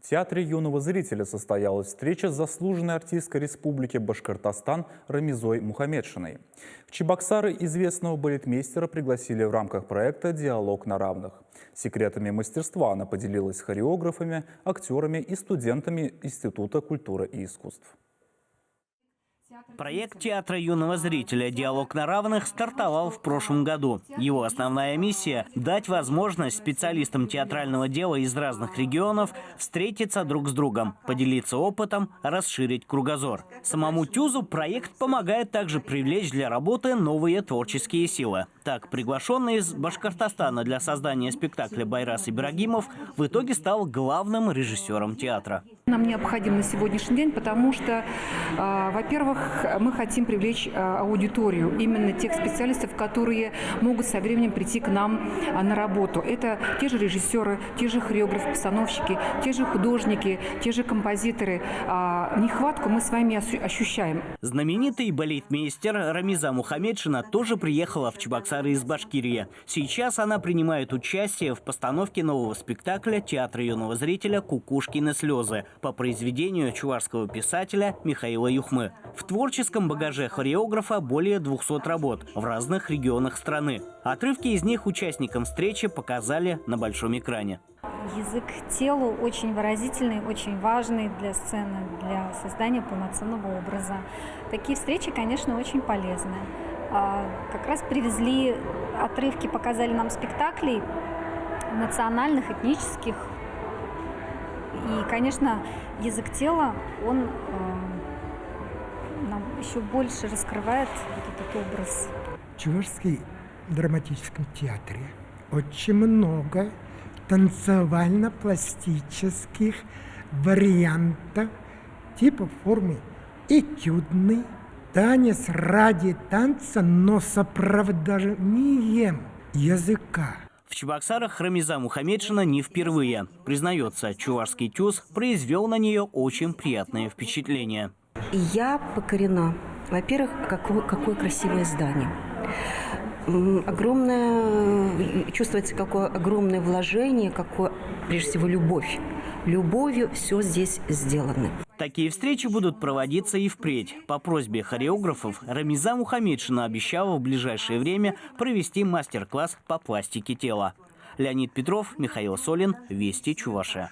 В Театре юного зрителя состоялась встреча с заслуженной артисткой Республики Башкортостан Рамизой Мухамедшиной. В Чебоксары известного балетмейстера пригласили в рамках проекта «Диалог на равных». Секретами мастерства она поделилась с хореографами, актерами и студентами Института культуры и искусств. Проект Театра юного зрителя «Диалог на равных» стартовал в прошлом году. Его основная миссия – дать возможность специалистам театрального дела из разных регионов встретиться друг с другом, поделиться опытом, расширить кругозор. Самому ТЮЗу проект помогает также привлечь для работы новые творческие силы. Так, приглашенный из Башкортостана для создания спектакля Байрас Ибрагимов в итоге стал главным режиссером театра. Нам необходим на сегодняшний день, потому что, во-первых, мы хотим привлечь аудиторию, именно тех специалистов, которые могут со временем прийти к нам на работу. Это те же режиссеры, те же хореографы, постановщики, те же художники, те же композиторы. Нехватку мы с вами ощущаем. Знаменитый балетмейстер Рамиза Мухамедшина тоже приехала в Чебоксары из Башкирии. Сейчас она принимает участие в постановке нового спектакля Театра юного зрителя «Кукушкины слезы» по произведению чувашского писателя Михаила Юхмы. В творческом багаже хореографа более 200 работ в разных регионах страны. Отрывки из них участникам встречи показали на большом экране. Язык телу очень выразительный, очень важный для сцены, для создания полноценного образа. Такие встречи, конечно, очень полезны. Как раз привезли отрывки, показали нам спектаклей национальных, этнических. И, конечно, язык тела, он нам еще больше раскрывает вот этот образ. В Чувашском драматическом театре очень много танцевально-пластических вариантов типа формы этюдный, танец ради танца, но с сопровождением языка. В Чебоксарах Рамиза Мухамедшина не впервые. Признается, чувашский ТЮЗ произвел на нее очень приятное впечатление. Я покорена. Во-первых, какое красивое здание. Чувствуется какое огромное вложение, какое, прежде всего, любовь. Любовью все здесь сделано. Такие встречи будут проводиться и впредь. По просьбе хореографов Рамиза Мухамедшина обещала в ближайшее время провести мастер-класс по пластике тела. Леонид Петров, Михаил Солин, Вести, Чувашия.